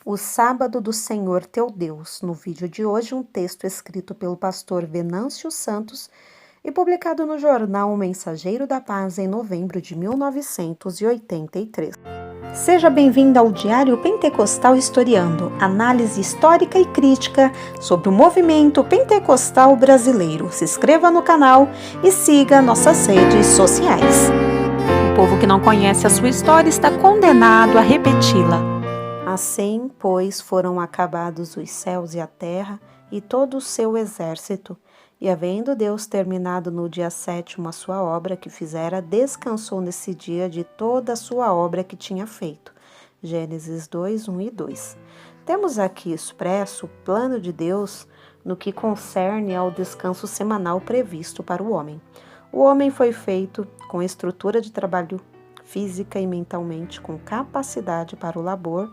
O sábado do Senhor teu Deus. No vídeo de hoje, um texto escrito pelo pastor Venâncio Santos e publicado no jornal O Mensageiro da Paz em novembro de 1983. Seja bem-vindo ao Diário Pentecostal Historiando, análise histórica e crítica sobre o movimento pentecostal brasileiro. Se inscreva no canal e siga nossas redes sociais. O povo que não conhece a sua história está condenado a repeti-la. Assim, pois, foram acabados os céus e a terra e todo o seu exército. E havendo Deus terminado no dia 7º a sua obra que fizera, descansou nesse dia de toda a sua obra que tinha feito. Gênesis 2, 1 e 2. Temos aqui expresso o plano de Deus no que concerne ao descanso semanal previsto para o homem. O homem foi feito com estrutura de trabalho física e mentalmente, com capacidade para o labor,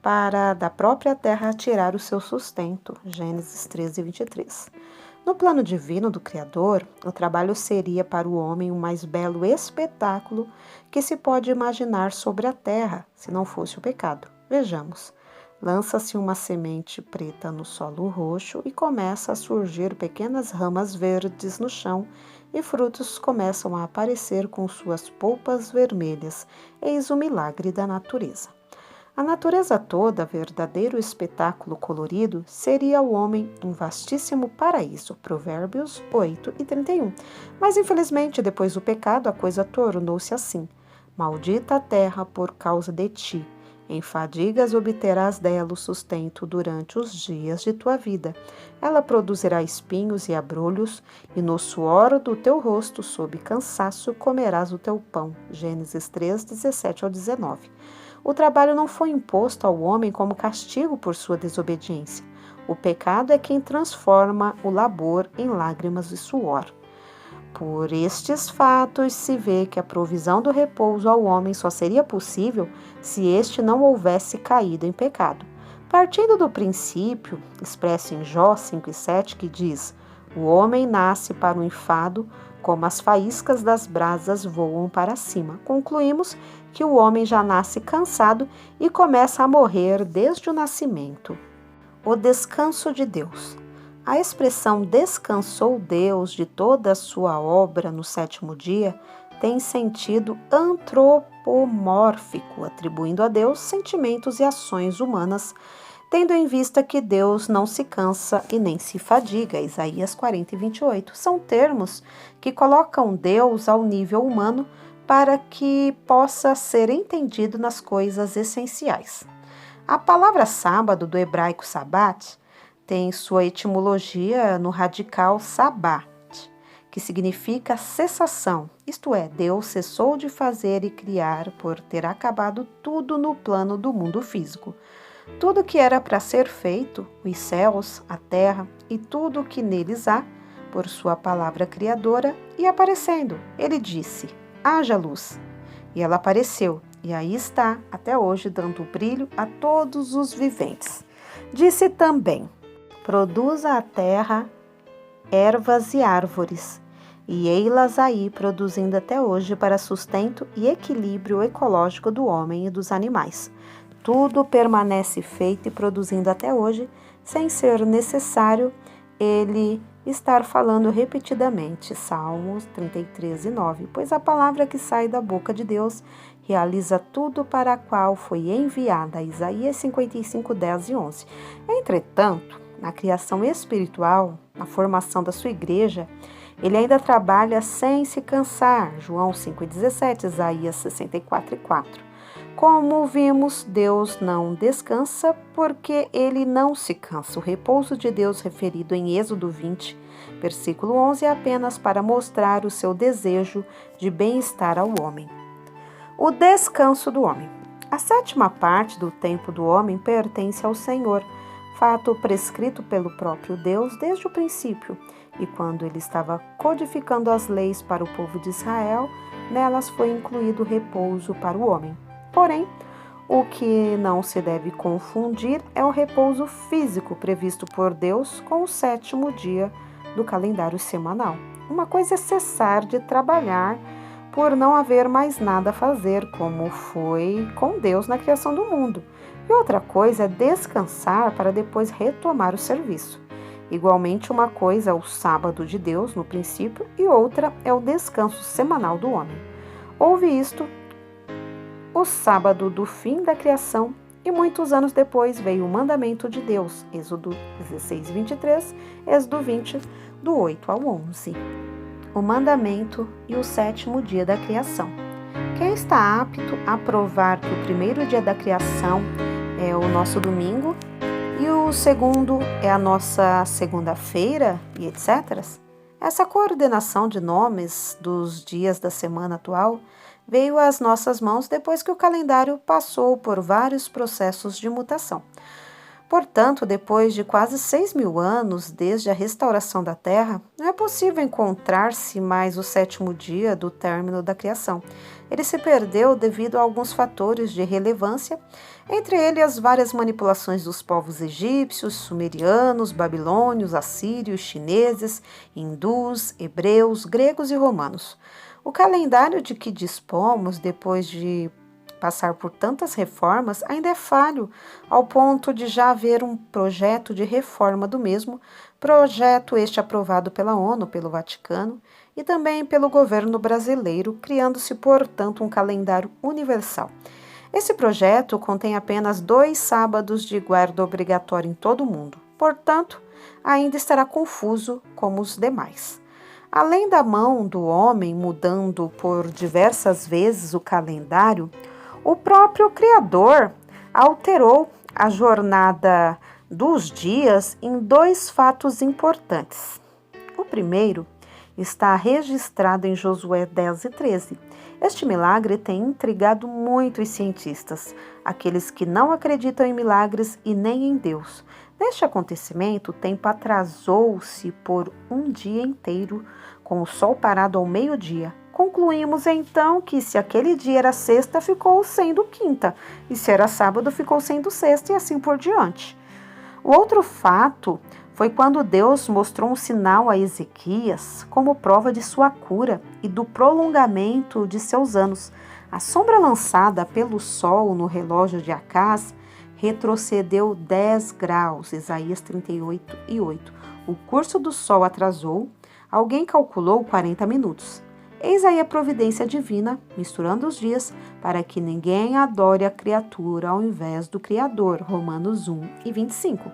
para da própria terra tirar o seu sustento. Gênesis 13, 23. No plano divino do Criador, o trabalho seria para o homem o mais belo espetáculo que se pode imaginar sobre a terra, se não fosse o pecado. Vejamos. Lança-se uma semente preta no solo roxo e começa a surgir pequenas ramas verdes no chão e frutos começam a aparecer com suas polpas vermelhas. Eis o milagre da natureza. A natureza toda, verdadeiro espetáculo colorido, seria o homem um vastíssimo paraíso. Provérbios 8 e 31. Mas, infelizmente, depois do pecado, a coisa tornou-se assim. Maldita a terra por causa de ti. Em fadigas obterás dela o sustento durante os dias de tua vida. Ela produzirá espinhos e abrolhos, e no suor do teu rosto, sob cansaço, comerás o teu pão. Gênesis 3, 17 ao 19. O trabalho não foi imposto ao homem como castigo por sua desobediência. O pecado é quem transforma o labor em lágrimas e suor. Por estes fatos se vê que a provisão do repouso ao homem só seria possível se este não houvesse caído em pecado. Partindo do princípio, expresso em Jó 5 e 7, que diz: o homem nasce para o enfado, como as faíscas das brasas voam para cima. Concluímos que o homem já nasce cansado e começa a morrer desde o nascimento. O descanso de Deus. A expressão descansou Deus de toda a sua obra no 7º dia tem sentido antropomórfico, atribuindo a Deus sentimentos e ações humanas, tendo em vista que Deus não se cansa e nem se fadiga. Isaías 40 e 28. São termos que colocam Deus ao nível humano para que possa ser entendido nas coisas essenciais. A palavra sábado, do hebraico sabat, tem sua etimologia no radical sabat, que significa cessação, isto é, Deus cessou de fazer e criar por ter acabado tudo no plano do mundo físico. Tudo que era para ser feito, os céus, a terra e tudo o que neles há, por sua palavra criadora, ia aparecendo. Ele disse: haja luz. E ela apareceu, e aí está, até hoje, dando brilho a todos os viventes. Disse também: produza a terra ervas e árvores, e ei-las aí produzindo até hoje para sustento e equilíbrio ecológico do homem e dos animais. Tudo permanece feito e produzindo até hoje, sem ser necessário ele estar falando repetidamente. Salmos 33 e 9. Pois a palavra que sai da boca de Deus realiza tudo para a qual foi enviada. Isaías 55, 10 e 11. Entretanto, na criação espiritual, na formação da sua igreja, ele ainda trabalha sem se cansar. João 5 e 17, Isaías 64 e 4. Como vimos, Deus não descansa porque ele não se cansa. O repouso de Deus referido em Êxodo 20, versículo 11, é apenas para mostrar o seu desejo de bem-estar ao homem. O descanso do homem. A 7ª parte do tempo do homem pertence ao Senhor, fato prescrito pelo próprio Deus desde o princípio, e quando ele estava codificando as leis para o povo de Israel, nelas foi incluído o repouso para o homem. Porém, o que não se deve confundir é o repouso físico previsto por Deus com o 7º dia do calendário semanal. Uma coisa é cessar de trabalhar por não haver mais nada a fazer, como foi com Deus na criação do mundo. e outra coisa é descansar para depois retomar o serviço. Igualmente, uma coisa é o sábado de Deus, no princípio, e outra é o descanso semanal do homem. Houve isto, o sábado do fim da criação, e muitos anos depois veio o mandamento de Deus, Êxodo 16, 23, Êxodo 20, do 8 ao 11. O mandamento e o sétimo dia da criação. Quem está apto a provar que o primeiro dia da criação é o nosso domingo e o segundo é a nossa segunda-feira e etc.? Essa coordenação de nomes dos dias da semana atual veio às nossas mãos depois que o calendário passou por vários processos de mutação. Portanto, depois de quase 6.000 anos desde a restauração da Terra, não é possível encontrar-se mais o sétimo dia do término da criação. Ele se perdeu devido a alguns fatores de relevância, entre eles as várias manipulações dos povos egípcios, sumerianos, babilônios, assírios, chineses, hindus, hebreus, gregos e romanos. O calendário de que dispomos depois de passar por tantas reformas ainda é falho, ao ponto de já haver um projeto de reforma do mesmo, projeto este aprovado pela ONU, pelo Vaticano e também pelo governo brasileiro, criando-se, portanto, um calendário universal. Esse projeto contém apenas 2 sábados de guarda obrigatória em todo o mundo, portanto, ainda estará confuso como os demais. Além da mão do homem mudando por diversas vezes o calendário, o próprio Criador alterou a jornada dos dias em 2 fatos importantes. O primeiro está registrado em Josué 10 e 13. Este milagre tem intrigado muitos cientistas, aqueles que não acreditam em milagres e nem em Deus. Neste acontecimento, o tempo atrasou-se por um dia inteiro, com o sol parado ao meio-dia. Concluímos então que se aquele dia era sexta, ficou sendo quinta, e se era sábado, ficou sendo sexta, e assim por diante. O outro fato foi quando Deus mostrou um sinal a Ezequias como prova de sua cura e do prolongamento de seus anos. A sombra lançada pelo sol no relógio de Acás retrocedeu 10 graus, Isaías 38 e 8. O curso do sol atrasou, alguém calculou 40 minutos. Eis aí a providência divina, misturando os dias, para que ninguém adore a criatura ao invés do Criador. Romanos 1 e 25.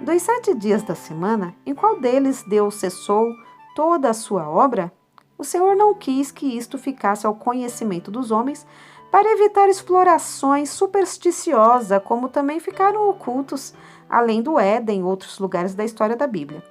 Dos 7 dias da semana, em qual deles Deus cessou toda a sua obra? O Senhor não quis que isto ficasse ao conhecimento dos homens, para evitar explorações supersticiosas, como também ficaram ocultos, além do Éden, em outros lugares da história da Bíblia.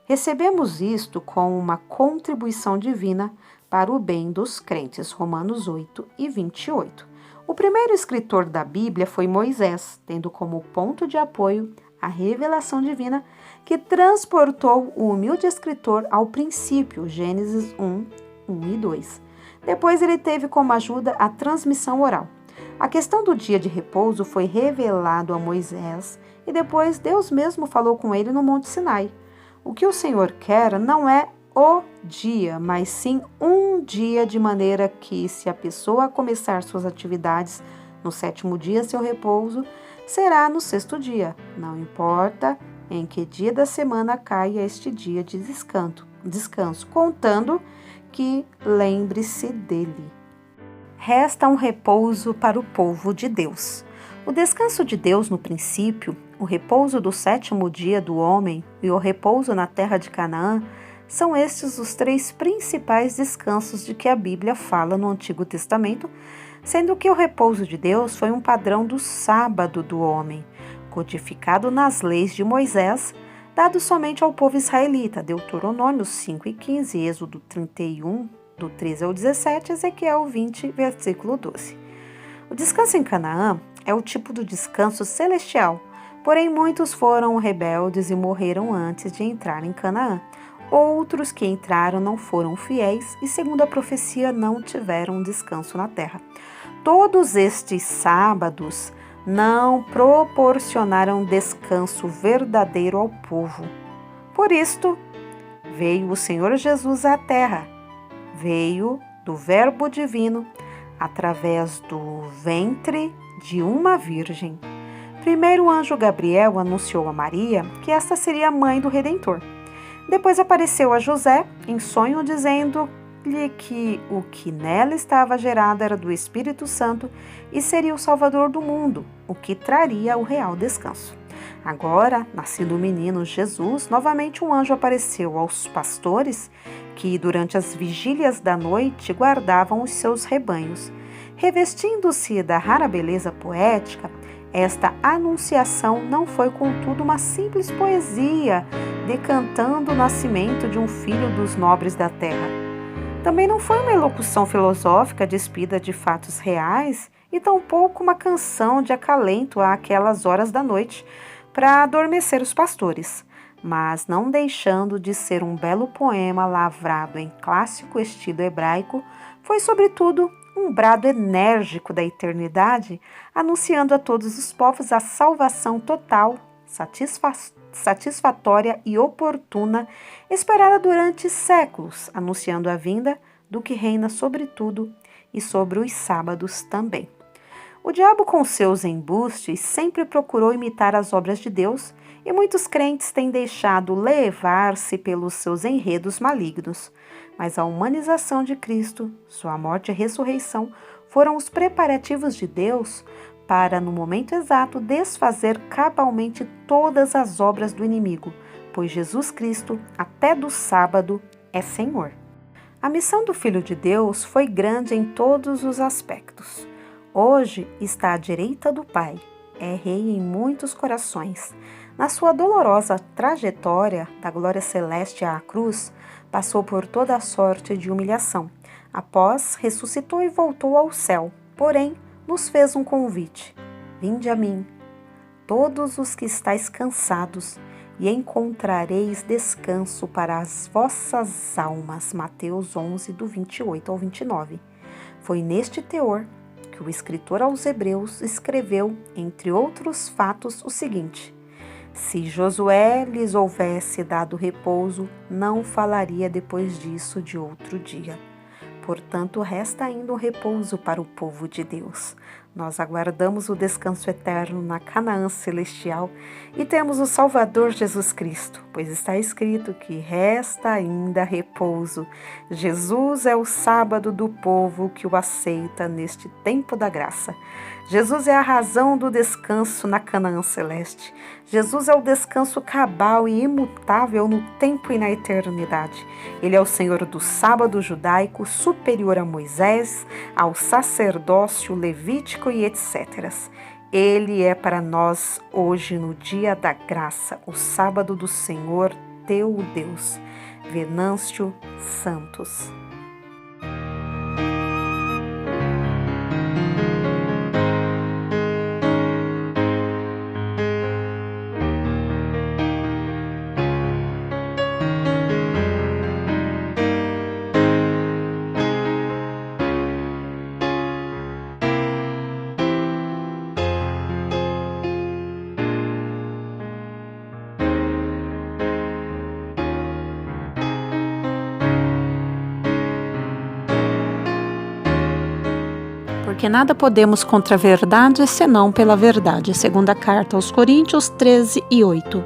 Recebemos isto como uma contribuição divina para o bem dos crentes, Romanos 8 e 28. O primeiro escritor da Bíblia foi Moisés, tendo como ponto de apoio a revelação divina que transportou o humilde escritor ao princípio, Gênesis 1, 1 e 2. Depois ele teve como ajuda a transmissão oral. A questão do dia de repouso foi revelado a Moisés e depois Deus mesmo falou com ele no Monte Sinai. O que o Senhor quer não é o dia, mas sim um dia, de maneira que, se a pessoa começar suas atividades no 7º dia, seu repouso será no 6º dia. Não importa em que dia da semana caia este dia de descanso, contando que lembre-se dele. Resta um repouso para o povo de Deus. O descanso de Deus no princípio, o repouso do 7º dia do homem e o repouso na terra de Canaã, são estes os 3 principais descansos de que a Bíblia fala no Antigo Testamento, sendo que o repouso de Deus foi um padrão do sábado do homem, codificado nas leis de Moisés, dado somente ao povo israelita, Deuteronômio 5 e 15, Êxodo 31, do 13 ao 17, Ezequiel 20, versículo 12. O descanso em Canaã é o tipo do descanso celestial, porém muitos foram rebeldes e morreram antes de entrar em Canaã. Outros que entraram não foram fiéis e, segundo a profecia, não tiveram descanso na terra. Todos estes sábados não proporcionaram descanso verdadeiro ao povo. Por isto, veio o Senhor Jesus à terra. Veio do Verbo divino através do ventre de uma virgem. Primeiro o anjo Gabriel anunciou a Maria que esta seria a mãe do Redentor. Depois apareceu a José em sonho dizendo-lhe que o que nela estava gerado era do Espírito Santo e seria o Salvador do mundo, o que traria o real descanso. Agora, nascido o menino Jesus, novamente um anjo apareceu aos pastores que, durante as vigílias da noite, guardavam os seus rebanhos. Revestindo-se da rara beleza poética, esta anunciação não foi, contudo, uma simples poesia decantando o nascimento de um filho dos nobres da terra. Também não foi uma elocução filosófica despida de fatos reais e tampouco uma canção de acalento àquelas horas da noite para adormecer os pastores, mas não deixando de ser um belo poema lavrado em clássico estilo hebraico, foi sobretudo um brado enérgico da eternidade, anunciando a todos os povos a salvação total, satisfatória e oportuna, esperada durante séculos, anunciando a vinda do que reina sobre tudo e sobre os sábados também. O diabo, com seus embustes, sempre procurou imitar as obras de Deus, e muitos crentes têm deixado levar-se pelos seus enredos malignos. Mas a humanização de Cristo, sua morte e ressurreição, foram os preparativos de Deus para, no momento exato, desfazer cabalmente todas as obras do inimigo, pois Jesus Cristo, até do sábado, é Senhor. A missão do Filho de Deus foi grande em todos os aspectos. Hoje está à direita do Pai, é rei em muitos corações. Na sua dolorosa trajetória da glória celeste à cruz, passou por toda a sorte de humilhação. Após, ressuscitou e voltou ao céu. Porém, nos fez um convite. Vinde a mim, todos os que estáis cansados, e encontrareis descanso para as vossas almas. Mateus 11, do 28 ao 29. Foi neste teor que o escritor aos Hebreus escreveu, entre outros fatos, o seguinte: se Josué lhes houvesse dado repouso, não falaria depois disso de outro dia. Portanto, resta ainda um repouso para o povo de Deus. Nós aguardamos o descanso eterno na Canaã celestial e temos o Salvador Jesus Cristo, pois está escrito que resta ainda repouso. Jesus é o sábado do povo que o aceita neste tempo da graça. Jesus é a razão do descanso na Canaã celeste. Jesus é o descanso cabal e imutável no tempo e na eternidade. Ele é o Senhor do sábado judaico, superior a Moisés, ao sacerdócio levítico e etc. Ele é para nós hoje, no dia da graça, o sábado do Senhor teu Deus. Venâncio Santos. Porque nada podemos contra a verdade, senão pela verdade. Segunda carta aos Coríntios 13 e 8.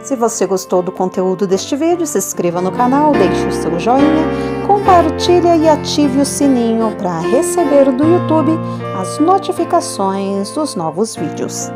Se você gostou do conteúdo deste vídeo, se inscreva no canal, deixe o seu joinha, compartilhe e ative o sininho para receber do YouTube as notificações dos novos vídeos.